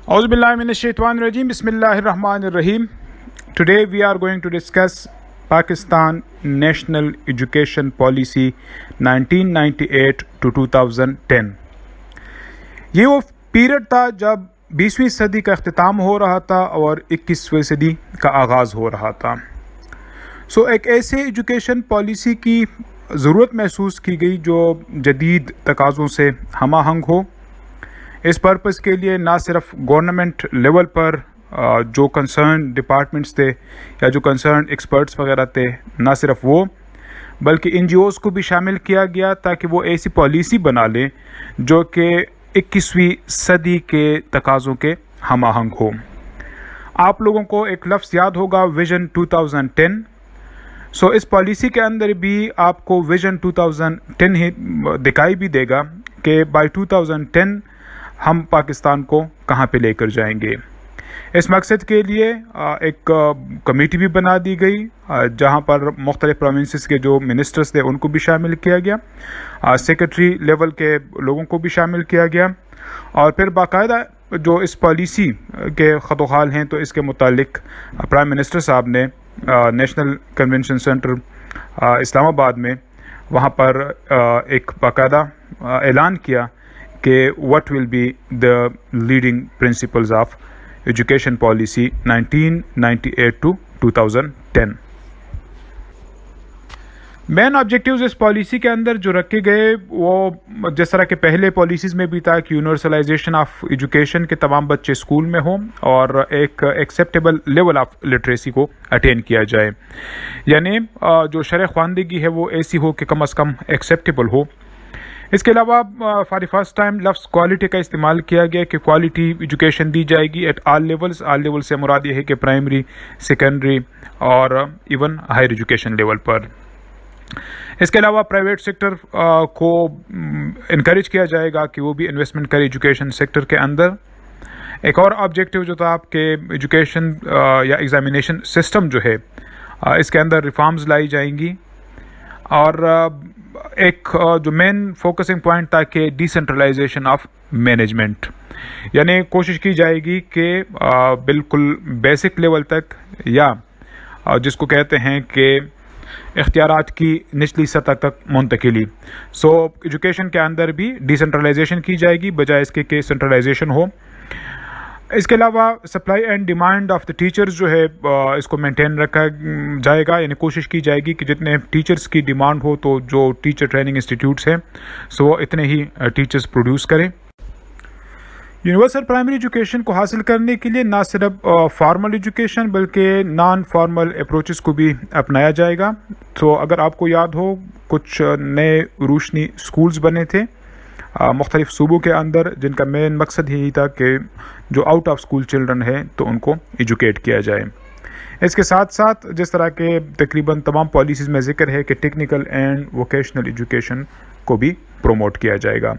Auzu billahi minash shaitanir rajim. Bismillahir Rahmanir Rahim. Today we are going to discuss Pakistan National Education Policy 1998 to 2010. یہ وہ period تھا جب 20ویں صدی کا اختتام ہو رہا تھا اور 21ویں صدی کا آغاز ہو رہا تھا. ایک ایسے ایجوکیشن پالیسی کی ضرورت محسوس کی گئی جو جدید تقاضوں سے ہم آہنگ ہو. اس پرپس کے لیے نہ صرف گورنمنٹ لیول پر جو کنسرن ڈپارٹمنٹس تھے یا جو کنسرن ایکسپرٹس وغیرہ تھے، نہ صرف وہ بلکہ NGOs کو بھی شامل کیا گیا تاکہ وہ ایسی پالیسی بنا لیں جو کہ 21ویں صدی کے تقاضوں کے ہم آہنگ ہو. آپ لوگوں کو ایک لفظ یاد ہوگا، ویژن 2010. اس پالیسی کے اندر بھی آپ کو ویژن 2010 ہی دکھائی بھی دے گا کہ بائی 2010 ہم پاکستان کو کہاں پہ لے کر جائیں گے. اس مقصد کے لیے ایک کمیٹی بھی بنا دی گئی جہاں پر مختلف پروونسز کے جو منسٹرز تھے ان کو بھی شامل کیا گیا، سیکرٹری لیول کے لوگوں کو بھی شامل کیا گیا، اور پھر باقاعدہ جو اس پالیسی کے خط و خال ہیں تو اس کے متعلق پرائم منسٹر صاحب نے نیشنل کنونشن سینٹر اسلام آباد میں وہاں پر ایک باقاعدہ اعلان کیا کہ what will be the leading principles of education policy 1998 to 2010. Main objectives اس پالیسی کے اندر جو رکھے گئے وہ جس طرح کے پہلے پالیسیز میں بھی تھا کہ یونیورسلائزیشن آف ایجوکیشن کے تمام بچے اسکول میں ہوں اور ایک ایکسیپٹیبل لیول آف لٹریسی کو اٹین کیا جائے، یعنی جو شرح خواندگی ہے وہ ایسی ہو کہ کم از کم ایکسیپٹیبل ہو. اس کے علاوہ فار دی فرسٹ ٹائم لفظ کوالٹی کا استعمال کیا گیا کہ کوالٹی ایجوکیشن دی جائے گی at all levels. All level سے مراد یہ ہے کہ پرائمری، سیکنڈری اور ایون ہائر ایجوکیشن لیول پر. اس کے علاوہ پرائیویٹ سیکٹر کو انکریج کیا جائے گا کہ وہ بھی انویسٹمنٹ کرے ایجوکیشن سیکٹر کے اندر. ایک اور آبجیکٹیو جو تھا آپ کے ایجوکیشن یا ایگزامینیشن سسٹم جو ہے اس کے اندر ریفارمز لائی جائیں گی، اور ایک جو مین فوکسنگ پوائنٹ تھا کہ ڈی سینٹرلائزیشن آف مینجمنٹ، یعنی کوشش کی جائے گی کہ بالکل بیسک لیول تک یا جس کو کہتے ہیں کہ اختیارات کی نچلی سطح تک منتقلی. ایجوکیشن کے اندر بھی ڈی سینٹرلائزیشن کی جائے گی بجائے اس کے کہ سینٹرلائزیشن ہو. اس کے علاوہ supply and demand of the teachers جو ہے اس کو مینٹین رکھا جائے گا، یعنی کوشش کی جائے گی کہ جتنے ٹیچرز کی ڈیمانڈ ہو تو جو ٹیچر ٹریننگ انسٹیٹیوٹس ہیں وہ اتنے ہی ٹیچرز پروڈیوس کریں. یونیورسل پرائمری ایجوکیشن کو حاصل کرنے کے لیے نہ صرف فارمل ایجوکیشن بلکہ نان فارمل اپروچز کو بھی اپنایا جائے گا. اگر آپ کو یاد ہو کچھ نئے روشنی اسکولز بنے تھے مختلف صوبوں کے اندر جن کا مین مقصد یہی تھا کہ جو آؤٹ آف اسکول چلڈرن ہیں تو ان کو ایجوکیٹ کیا جائے. اس کے ساتھ ساتھ جس طرح کے تقریباً تمام پالیسیز میں ذکر ہے کہ ٹیکنیکل اینڈ ووکیشنل ایجوکیشن کو بھی پروموٹ کیا جائے گا.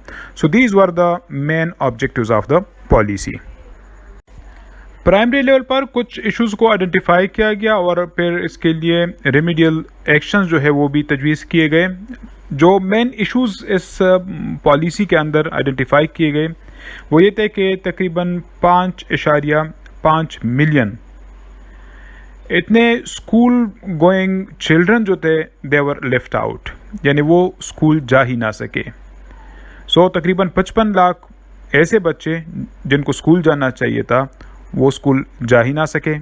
These were the main objectives of the policy. Primary level پر کچھ ایشوز کو آئیڈینٹیفائی کیا گیا اور پھر اس کے لیے ریمیڈیل ایکشنز جو ہے وہ بھی تجویز کیے گئے. جو مین ایشوز اس پالیسی کے اندر آئیڈینٹیفائی کیے گئے وہ یہ تھے کہ تقریباً 5.5 ملین اتنے اسکول گوئنگ چلڈرن جو تھے دے ور لیفٹ آؤٹ، یعنی وہ اسکول جا ہی نہ سکے. تقریباً 55 لاکھ ایسے بچے جن کو اسکول جانا چاہیے تھا وہ اسکول جا ہی نہ سکے.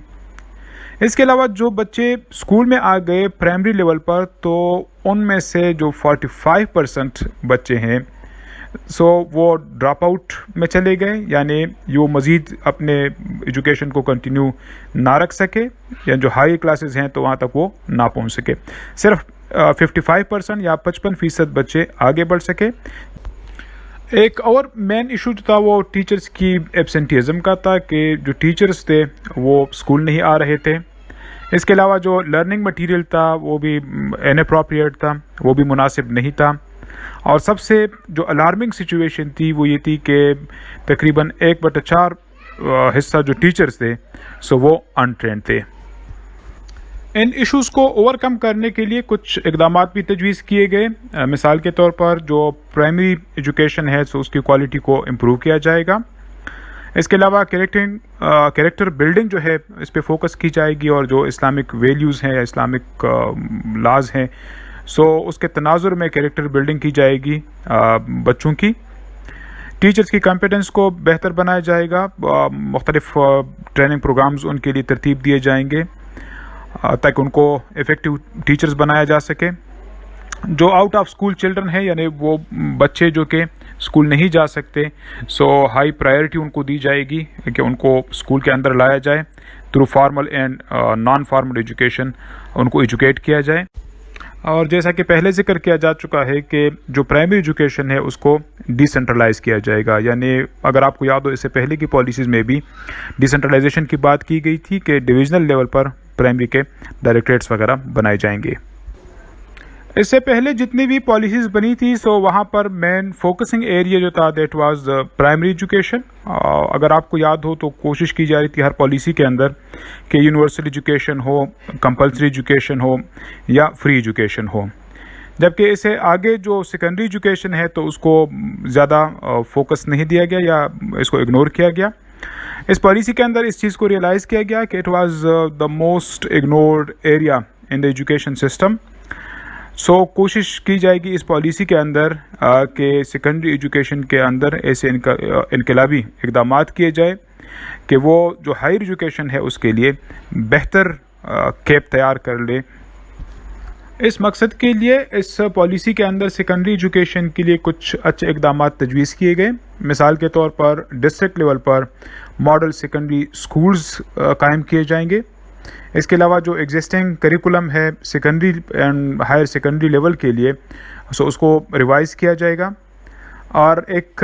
اس کے علاوہ جو بچے اسکول میں آ گئے پرائمری لیول پر تو ان میں سے جو 45% بچے ہیں وہ ڈراپ آؤٹ میں چلے گئے، یعنی وہ مزید اپنے ایجوکیشن کو کنٹینیو نہ رکھ سکے، یا جو ہائی کلاسز ہیں تو وہاں تک وہ نہ پہنچ سکے. صرف 55% یا 55% بچے آگے بڑھ سکے. ایک اور مین ایشو جو تھا وہ ٹیچرز کی ایبسنٹیزم کا تھا کہ جو ٹیچرز تھے وہ اسکول نہیں آ رہے تھے. اس کے علاوہ جو لرننگ مٹیریل تھا وہ بھی اناپروپریٹ تھا، وہ بھی مناسب نہیں تھا. اور سب سے جو الارمنگ سچویشن تھی وہ یہ تھی کہ تقریباً 1/4 حصہ جو ٹیچرز تھے وہ انٹرینڈ تھے. ان ایشوز کو اوور کم کرنے کے لیے کچھ اقدامات بھی تجویز کیے گئے. مثال کے طور پر جو پرائمری ایجوکیشن ہے اس کی کوالٹی کو امپروو کیا جائے گا. اس کے علاوہ کریکٹر بلڈنگ جو ہے اس پہ فوکس کی جائے گی، اور جو اسلامک ویلیوز ہیں یا اسلامک لاز ہیں سو اس کے تناظر میں کریکٹر بلڈنگ کی جائے گی بچوں کی۔ ٹیچرز کی کمپیٹنس کو بہتر بنایا جائے گا، مختلف ٹریننگ پروگرامز ان کے لیے ترتیب دیے جائیں گے تاکہ ان کو افیکٹو ٹیچرز بنایا جا سکے۔ جو آؤٹ آف اسکول چلڈرن ہیں یعنی وہ بچے جو کہ اسکول نہیں جا سکتے سو ہائی پرائرٹی ان کو دی جائے گی کہ ان کو اسکول کے اندر لایا جائے، through formal and non formal education ان کو ایجوکیٹ کیا جائے۔ اور جیسا کہ پہلے ذکر کیا جا چکا ہے کہ جو پرائمری ایجوکیشن ہے اس کو ڈی سینٹرلائز کیا جائے گا، یعنی اگر آپ کو یاد ہو اس سے پہلے کی پالیسیز میں بھی ڈی سینٹرلائزیشن کی بات کی گئی تھی کہ ڈویژنل لیول پر پرائمری کے ڈائریکٹریٹس وغیرہ بنائے جائیں گے۔ اس سے پہلے جتنی بھی پالیسیز بنی تھی سو وہاں پر مین فوکسنگ ایریا جو تھا دیٹ واز پرائمری ایجوکیشن۔ اگر آپ کو یاد ہو تو کوشش کی جا رہی تھی ہر پالیسی کے اندر کہ یونیورسل ایجوکیشن ہو، کمپلسری ایجوکیشن ہو یا فری ایجوکیشن ہو، جبکہ اسے آگے جو سیکنڈری ایجوکیشن ہے تو اس کو زیادہ فوکس نہیں دیا گیا یا اس کو اگنور کیا گیا۔ اس پالیسی کے اندر اس چیز کو ریئلائز کیا گیا کہ it was the most ignored area in the education system. So کوشش کی جائے گی اس پالیسی کے اندر کہ سیکنڈری ایجوکیشن کے اندر ایسے انقلابی اقدامات کیے جائے کہ وہ جو ہائر ایجوکیشن ہے اس کے لیے بہتر کیپ تیار کر لے۔ اس مقصد کے لیے اس پالیسی کے اندر سیکنڈری ایجوکیشن کے لیے کچھ اچھے اقدامات تجویز کیے گئے۔ مثال کے طور پر ڈسٹرکٹ لیول پر ماڈل سیکنڈری سکولز قائم کیے جائیں گے۔ اس کے علاوہ جو ایگزسٹنگ کریکولم ہے secondary and higher secondary level کے لیے سو اس کو ریوائز کیا جائے گا۔ اور ایک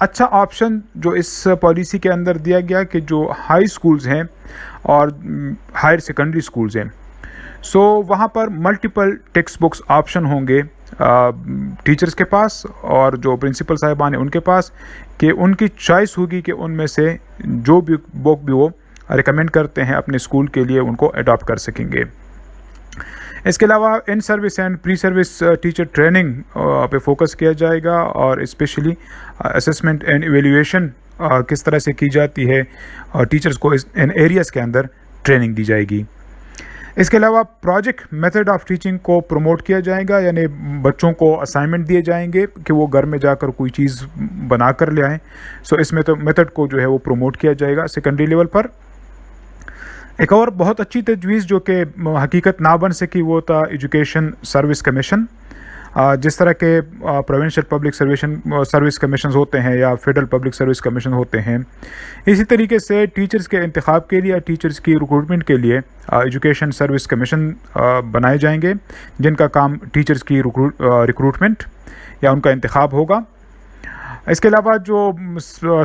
اچھا آپشن جو اس پالیسی کے اندر دیا گیا کہ جو ہائی سکولز ہیں اور ہائر سیکنڈری سکولز ہیں سو وہاں پر ملٹیپل ٹیکسٹ بکس آپشن ہوں گے ٹیچرز کے پاس اور جو پرنسپل صاحبان ہیں ان کے پاس، کہ ان کی چوائس ہوگی کہ ان میں سے جو بھی بک بھی وہ ریکمینڈ کرتے ہیں اپنے اسکول کے لیے ان کو اڈاپٹ کر سکیں گے۔ اس کے علاوہ in service and pre service teacher training پہ فوکس کیا جائے گا، اور اسپیشلی اسسمنٹ اینڈ ایویلیویشن کس طرح سے کی جاتی ہے اور ٹیچرز کو ان ایریاز کے اندر ٹریننگ دی جائے گی۔ اس کے علاوہ پروجیکٹ میتھڈ آف ٹیچنگ کو پروموٹ کیا جائے گا، یعنی بچوں کو اسائنمنٹ دیے جائیں گے کہ وہ گھر میں جا کر کوئی چیز بنا کر لے آئیں۔ سو اس میتھڈ کو جو ہے وہ پروموٹ کیا جائے گا سیکنڈری لیول پر۔ ایک اور بہت اچھی تجویز جو کہ حقیقت نہ بن سکی وہ تھا ایجوکیشن سروس کمیشن۔ جس طرح کے پروونشل پبلک سروس کمیشنز ہوتے ہیں یا فیڈرل پبلک سروس کمیشن ہوتے ہیں، اسی طریقے سے ٹیچرز کے انتخاب کے لیے، ٹیچرز کی ریکروٹمنٹ کے لیے ایجوکیشن سروس کمیشن بنائے جائیں گے جن کا کام ٹیچرز کی ریکروٹمنٹ یا ان کا انتخاب ہوگا۔ اس کے علاوہ جو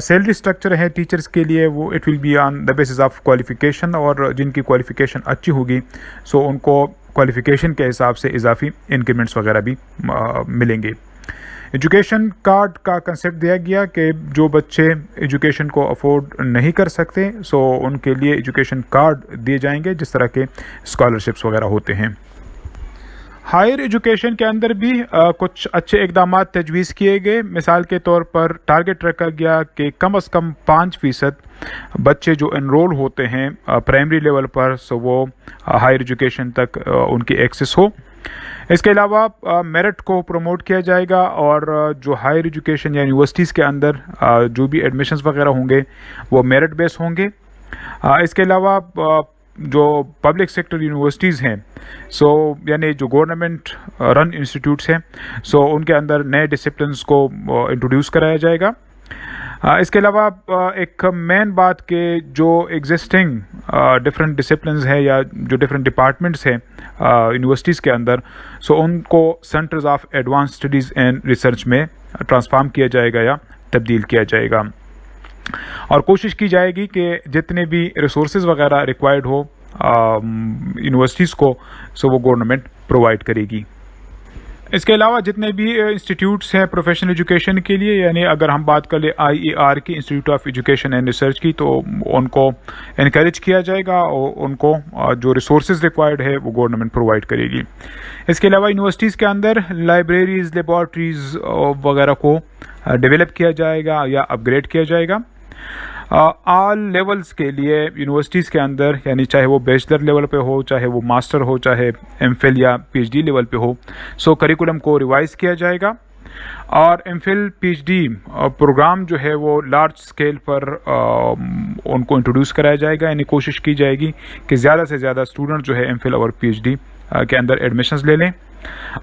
سیلری سٹرکچر ہے ٹیچرز کے لیے وہ it will be on the basis of qualification, اور جن کی کوالیفیکیشن اچھی ہوگی سو ان کو کوالیفیکیشن کے حساب سے اضافی انکریمنٹس وغیرہ بھی ملیں گے۔ ایجوکیشن کارڈ کا کنسیپٹ دیا گیا کہ جو بچے ایجوکیشن کو افورڈ نہیں کر سکتے سو ان کے لیے ایجوکیشن کارڈ دیے جائیں گے جس طرح کے اسکالرشپس وغیرہ ہوتے ہیں۔ ہائر ایجوکیشن کے اندر بھی کچھ اچھے اقدامات تجویز کیے گئے۔ مثال کے طور پر ٹارگٹ رکھا گیا کہ کم از کم 5% بچے جو انرول ہوتے ہیں پرائمری لیول پر سو وہ ہائر ایجوکیشن تک ان کی ایکسس ہو۔ اس کے علاوہ میرٹ کو پروموٹ کیا جائے گا، اور جو ہائر ایجوکیشن یا یونیورسٹیز کے اندر جو بھی ایڈمیشنز وغیرہ ہوں گے وہ میرٹ بیس ہوں گے۔ اس کے علاوہ جو پبلک سیکٹر یونیورسٹیز ہیں سو یعنی جو گورنمنٹ رن انسٹیٹیوٹس ہیں سو ان کے اندر نئے ڈسپلنس کو انٹروڈیوس کرایا جائے گا۔ اس کے علاوہ ایک مین بات کہ جو ایگزسٹنگ ڈفرینٹ ڈسپلنز ہیں یا جو ڈفرینٹ ڈپارٹمنٹس ہیں یونیورسٹیز کے اندر سو ان کو centres of advance studies and research میں ٹرانسفارم کیا جائے گا یا تبدیل کیا جائے گا، اور کوشش کی جائے گی کہ جتنے بھی ریسورسز وغیرہ ریکوائرڈ ہو یونیورسٹیز کو سو وہ گورنمنٹ پرووائڈ کرے گی۔ اس کے علاوہ جتنے بھی انسٹیٹیوٹس ہیں پروفیشنل ایجوکیشن کے لیے، یعنی اگر ہم بات کر لیں IER کی institute of education and research کی، تو ان کو انکریج کیا جائے گا اور ان کو جو ریسورسز ریکوائرڈ ہے وہ گورنمنٹ پرووائڈ کرے گی۔ اس کے علاوہ یونیورسٹیز کے اندر لائبریریز، لیبارٹریز وغیرہ کو ڈیولپ کیا جائے گا یا اپ گریڈ کیا جائے گا۔ آل لیولز کے لیے یونیورسٹیز کے اندر، یعنی چاہے وہ بیچلر لیول پہ ہو، چاہے وہ ماسٹر ہو، چاہے ایم فل یا پی ایچ ڈی لیول پہ ہو، سو کریکولم کو ریوائز کیا جائے گا، اور M Phil P H D program جو ہے وہ لارج اسکیل پر ان کو انٹروڈیوس کرایا جائے گا، یعنی کوشش کی جائے گی کہ زیادہ سے زیادہ اسٹوڈنٹ جو ہے ایم فل اور پی ایچ ڈی کے اندر ایڈمیشنز لے لیں۔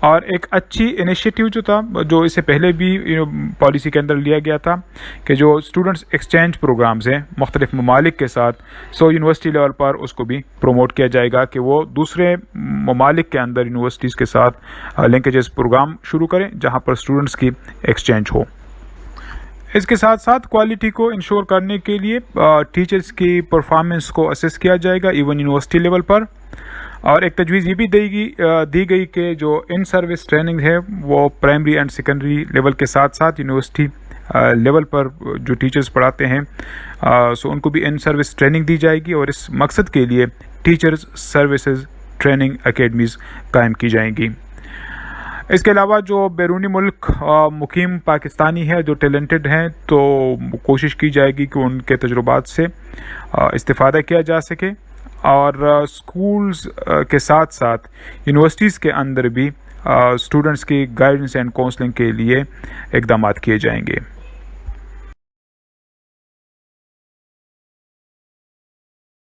اور ایک اچھی انیشیٹو جو تھا، جو اس سے پہلے بھی پالیسی کے اندر لیا گیا تھا، کہ جو اسٹوڈنٹس ایکسچینج پروگرامز ہیں مختلف ممالک کے ساتھ، سو یونیورسٹی لیول پر اس کو بھی پروموٹ کیا جائے گا کہ وہ دوسرے ممالک کے اندر یونیورسٹیز کے ساتھ لنکیجز پروگرام شروع کریں جہاں پر اسٹوڈنٹس کی ایکسچینج ہو۔ اس کے ساتھ ساتھ کوالٹی کو انشور کرنے کے لیے ٹیچرز کی پرفارمنس کو اسیس کیا جائے گا ایون یونیورسٹی لیول پر، اور ایک تجویز یہ بھی دی گئی کہ جو ان سروس ٹریننگ ہے وہ پرائمری اینڈ سیکنڈری لیول کے ساتھ ساتھ یونیورسٹی لیول پر جو ٹیچرز پڑھاتے ہیں سو ان کو بھی ان سروس ٹریننگ دی جائے گی، اور اس مقصد کے لیے ٹیچرز سروسز ٹریننگ اکیڈمیز قائم کی جائیں گی۔ اس کے علاوہ جو بیرونی ملک مقیم پاکستانی ہے جو ٹیلنٹڈ ہیں، تو کوشش کی جائے گی کہ ان کے تجربات سے استفادہ کیا جا سکے، اور اسکولز کے ساتھ ساتھ یونیورسٹیز کے اندر بھی اسٹوڈنٹس کی گائیڈنس اینڈ کاؤنسلنگ کے لیے اقدامات کیے جائیں گے۔